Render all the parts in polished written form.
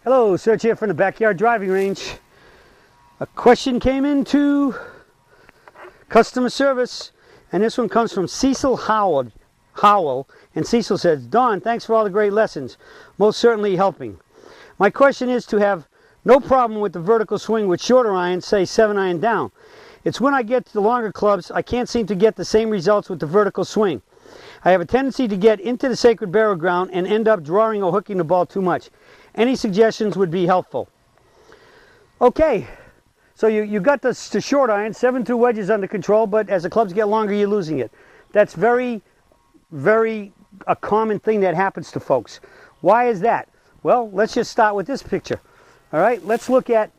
Hello, Serge here from the Backyard Driving Range. A question came into customer service, and this one comes from Cecil Howell. And Cecil says, Don, thanks for all the great lessons. Most certainly helping. My question is to have no problem with the vertical swing with shorter irons, say 7-iron down. It's when I get to the longer clubs, I can't seem to get the same results with the vertical swing. I have a tendency to get into the sacred barrel ground and end up drawing or hooking the ball too much. Any suggestions would be helpful. Okay, so you got the short iron, 7-2 wedges under control, but as the clubs get longer, you're losing it. That's very, very a common thing that happens to folks. Why is that? Well, let's just start with this picture. All right, let's look at.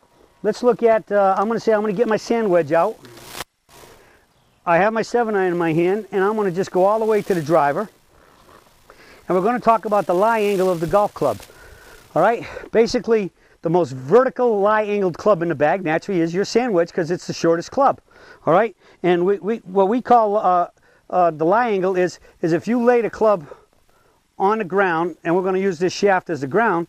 I'm going to get my sand wedge out. I have my 7-iron in my hand, and I'm going to just go all the way to the driver. And we're going to talk about the lie angle of the golf club. All right, basically the most vertical lie angled club in the bag naturally is your sand wedge because it's the shortest club. All right, and what we call the lie angle is if you lay the club on the ground, and we're going to use this shaft as the ground,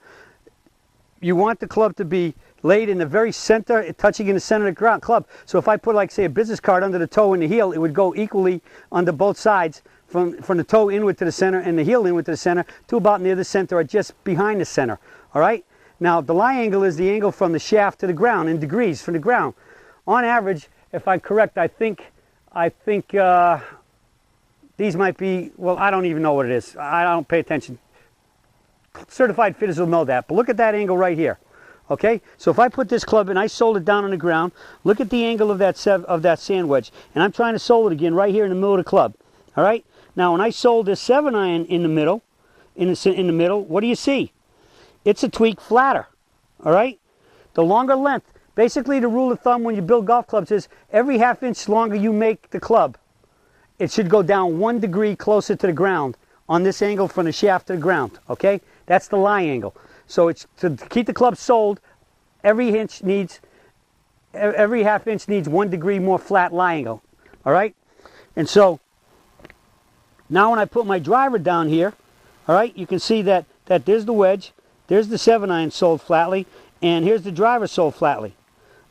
you want the club to be laid in the very center, touching in the center of the club. So if I put, like, say, a business card under the toe and the heel, it would go equally under both sides, from the toe inward to the center and the heel inward to the center, to about near the center or just behind the center. All right? Now, the lie angle is the angle from the shaft to the ground in degrees from the ground. On average, if I'm correct, I think these might be, well, I don't even know what it is. I don't pay attention. Certified fitters will know that. But look at that angle right here. Okay? So if I put this club and I sold it down on the ground, look at the angle of that sand wedge. And I'm trying to sold it again right here in the middle of the club. All right? Now, when I sold this 7-iron in the middle, what do you see? It's a tweak flatter. All right? The longer length. Basically, the rule of thumb when you build golf clubs is every half inch longer you make the club, it should go down 1 degree closer to the ground on this angle from the shaft to the ground. Okay? That's the lie angle. So it's to keep the club sold, every half inch needs 1 degree more flat lie angle. All right? And so now when I put my driver down here, all right, you can see that there's the wedge, there's the 7-iron sold flatly, and here's the driver sold flatly.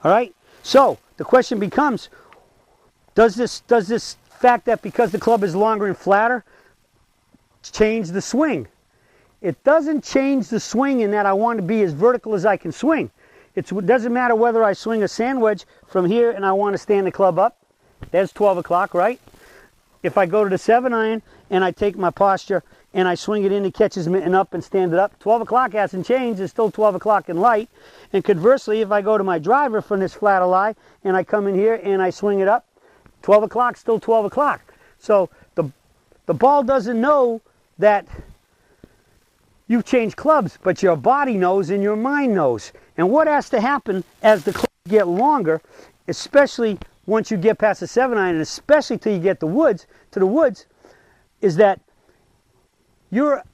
All right? So the question becomes, does this fact that because the club is longer and flatter change the swing? It doesn't change the swing in that I want to be as vertical as I can swing. It doesn't matter whether I swing a sand wedge from here and I want to stand the club up. There's 12 o'clock, right? If I go to the 7-iron and I take my posture and I swing it in, it catches mitten up and stand it up, 12 o'clock hasn't changed. It's still 12 o'clock in light. And conversely, if I go to my driver from this flatter lie and I come in here and I swing it up, 12 o'clock, still 12 o'clock. So the ball doesn't know that you've changed clubs, but your body knows and your mind knows. And what has to happen as the clubs get longer, especially once you get past the 7-iron, and especially till you get to the woods, is that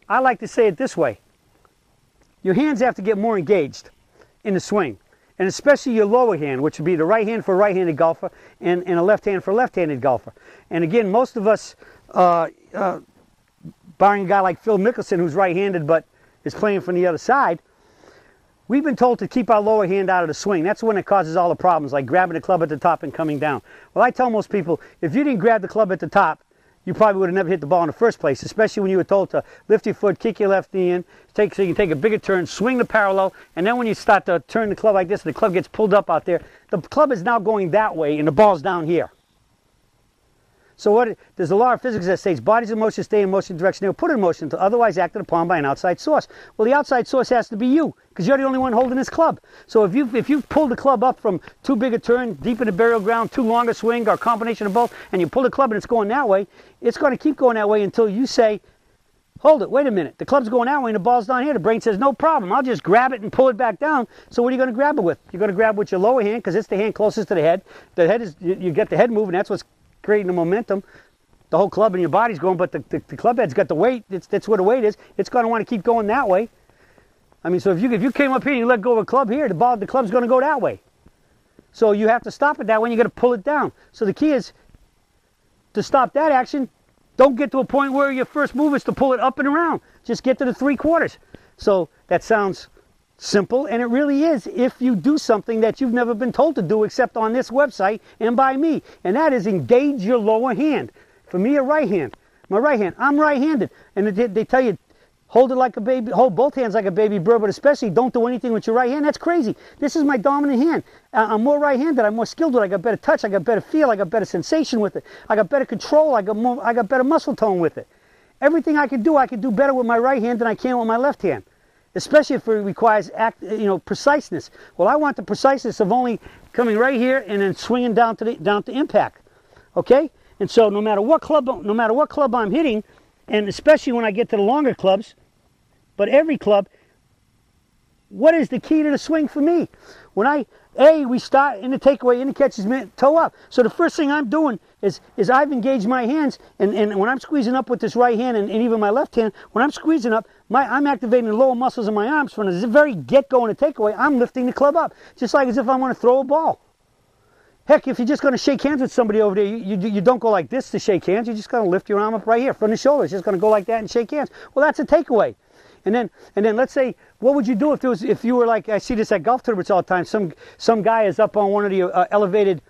I like to say it this way, your hands have to get more engaged in the swing. And especially your lower hand, which would be the right hand for a right-handed golfer and a left hand for a left-handed golfer. And again, most of us, barring a guy like Phil Mickelson, who's right-handed but is playing from the other side, we've been told to keep our lower hand out of the swing. That's when it causes all the problems, like grabbing the club at the top and coming down. Well, I tell most people, if you didn't grab the club at the top, you probably would have never hit the ball in the first place, especially when you were told to lift your foot, kick your left knee in, so you can take a bigger turn, swing the parallel, and then when you start to turn the club like this, the club gets pulled up out there. The club is now going that way, and the ball's down here. So there's a law of physics that says bodies in motion stay in motion direction they were put in motion until otherwise acted upon by an outside source. Well, the outside source has to be you, because you're the only one holding this club. So if you've pulled the club up from too big a turn, deep in the burial ground, too long a swing, or a combination of both, and you pull the club and it's going that way, it's going to keep going that way until you say, hold it, wait a minute, the club's going that way and the ball's down here. The brain says, no problem, I'll just grab it and pull it back down. So what are you going to grab it with? You're going to grab it with your lower hand, because it's the hand closest to the head. The head is, you get the head moving, that's what's creating the momentum. The whole club and your body's going, but the club head's got the weight. That's where the weight is. It's going to want to keep going that way. I mean, so if you came up here and you let go of a club here, the club's going to go that way. So you have to stop it that way, and you're going to pull it down. So the key is to stop that action. Don't get to a point where your first move is to pull it up and around. Just get to the 3/4. So that sounds simple, and it really is if you do something that you've never been told to do except on this website and by me, and that is engage your lower hand. For me, a right hand. My right hand. I'm right-handed, and they tell you, hold it like a baby, hold both hands like a baby bird, but especially don't do anything with your right hand. That's crazy. This is my dominant hand. I'm more right-handed. I'm more skilled with it. I got better touch. I got better feel. I got better sensation with it. I got better control. I got better muscle tone with it. Everything I can do better with my right hand than I can with my left hand. Especially if it requires preciseness. Well, I want the preciseness of only coming right here and then swinging down to impact. Okay? And so no matter what club I'm hitting, and especially when I get to the longer clubs, but every club, what is the key to the swing for me? When we start in the takeaway, in the catcher's mitt, toe up. So the first thing I'm doing is I've engaged my hands, and when I'm squeezing up with this right hand and even my left hand, when I'm squeezing up, I'm activating the lower muscles of my arms. From the very get-go in the takeaway, I'm lifting the club up, just like as if I want to throw a ball. Heck, if you're just going to shake hands with somebody over there, you don't go like this to shake hands. You're just going to lift your arm up right here from the shoulders. You're just going to go like that and shake hands. Well, that's a takeaway. And then let's say, what would you do if you were like, I see this at golf tournaments all the time. Some guy is up on one of the elevated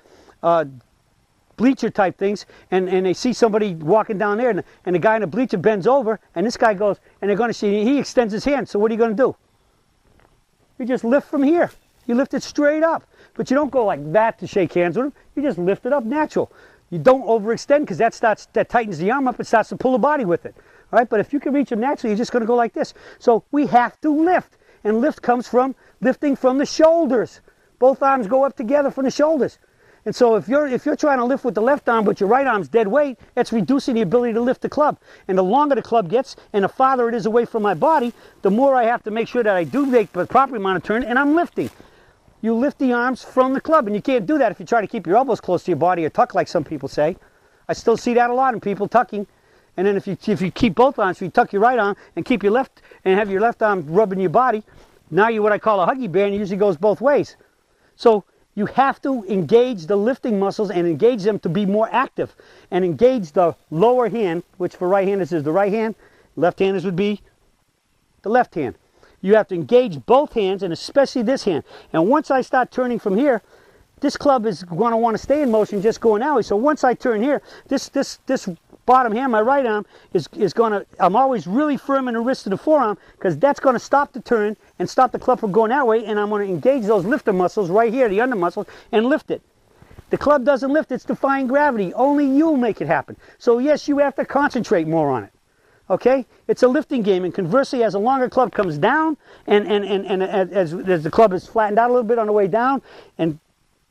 bleacher type things, and they see somebody walking down there, and the guy in the bleacher bends over, and this guy goes, and they're going to see, he extends his hand. So what are you going to do? You just lift from here. You lift it straight up. But you don't go like that to shake hands with him. You just lift it up natural. You don't overextend, because that tightens the arm up and starts to pull the body with it. All right, but if you can reach them naturally, you're just going to go like this. So we have to lift, and lift comes from lifting from the shoulders. Both arms go up together from the shoulders. And so if you're trying to lift with the left arm, but your right arm's dead weight, that's reducing the ability to lift the club. And the longer the club gets, and the farther it is away from my body, the more I have to make sure that I do make the proper amount of turn, and I'm lifting. You lift the arms from the club, and you can't do that if you try to keep your elbows close to your body or tuck like some people say. I still see that a lot in people tucking. And then if you keep both arms, if you tuck your right arm and keep your left, and have your left arm rubbing your body, now you're what I call a huggy bear, and it usually goes both ways. So you have to engage the lifting muscles and engage them to be more active, and engage the lower hand, which for right-handers is the right hand, left-handers would be the left hand. You have to engage both hands, and especially this hand. And once I start turning from here, this club is going to want to stay in motion, just going that way. So once I turn here, this bottom hand, my right arm, is going to, I'm always really firm in the wrist of the forearm, because that's going to stop the turn and stop the club from going that way, and I'm going to engage those lifter muscles right here, the under muscles, and lift it. The club doesn't lift, it's defying gravity. Only you'll make it happen. So yes, you have to concentrate more on it. Okay? It's a lifting game, and conversely, as a longer club comes down, and as the club is flattened out a little bit on the way down, and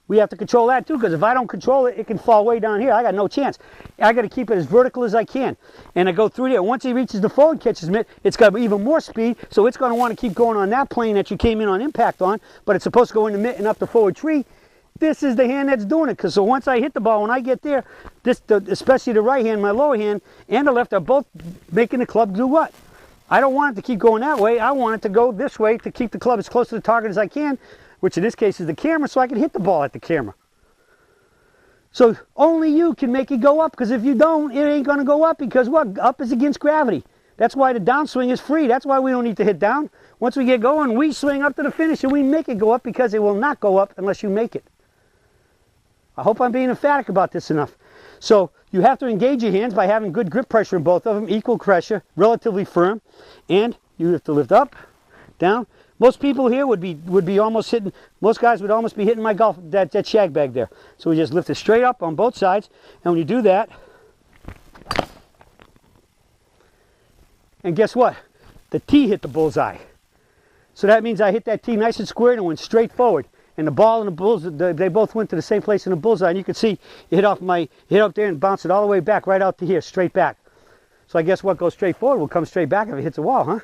we have to control that too, because if I don't control it, it can fall way down here. I got no chance. I got to keep it as vertical as I can. And I go through there. Once he reaches the forward catcher's mitt, it's got even more speed, so it's going to want to keep going on that plane that you came in on impact on, but it's supposed to go in the mitt and up the forward tree. This is the hand that's doing it, because so once I hit the ball, when I get there, especially the right hand, my lower hand, and the left are both making the club do what? I don't want it to keep going that way. I want it to go this way to keep the club as close to the target as I can, which in this case is the camera, so I can hit the ball at the camera. So only you can make it go up, because if you don't, it ain't going to go up, because what? Up is against gravity. That's why the downswing is free. That's why we don't need to hit down. Once we get going, we swing up to the finish, and we make it go up, because it will not go up unless you make it. I hope I'm being emphatic about this enough. So you have to engage your hands by having good grip pressure in both of them, equal pressure, relatively firm, and you have to lift up, down. Most people here would be almost hitting, most guys would almost be hitting my golf, that shag bag there. So we just lift it straight up on both sides, and when you do that, and guess what? The tee hit the bullseye. So that means I hit that tee nice and square and went straight forward. And the ball and the bulls, they both went to the same place in the bullseye. And you can see it hit up there and bounced it all the way back, right out to here, straight back. So I guess what goes straight forward will come straight back if it hits a wall, huh?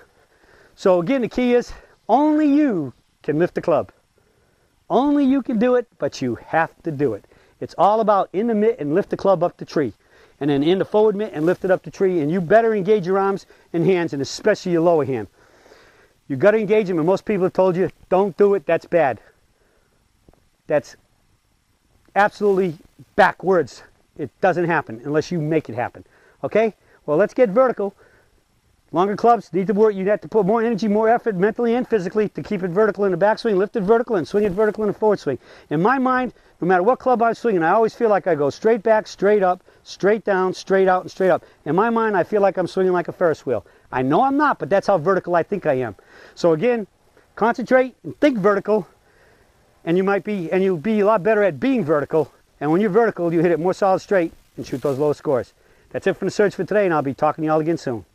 So again, the key is only you can lift the club. Only you can do it, but you have to do it. It's all about in the mitt and lift the club up the tree. And then in the forward mitt and lift it up the tree. And you better engage your arms and hands, and especially your lower hand. You've got to engage them, and most people have told you, don't do it, that's bad. That's absolutely backwards. It doesn't happen unless you make it happen. Okay? Well, let's get vertical. Longer clubs need to work. You have to put more energy, more effort, mentally and physically, to keep it vertical in the backswing, lift it vertical, and swing it vertical in the forward swing. In my mind, no matter what club I'm swinging, I always feel like I go straight back, straight up, straight down, straight out, and straight up. In my mind, I feel like I'm swinging like a Ferris wheel. I know I'm not, but that's how vertical I think I am. So again, concentrate and think vertical, and you'll be a lot better at being vertical. And when you're vertical, you hit it more solid straight and shoot those low scores. That's it from the Search for today, and I'll be talking to y'all again soon.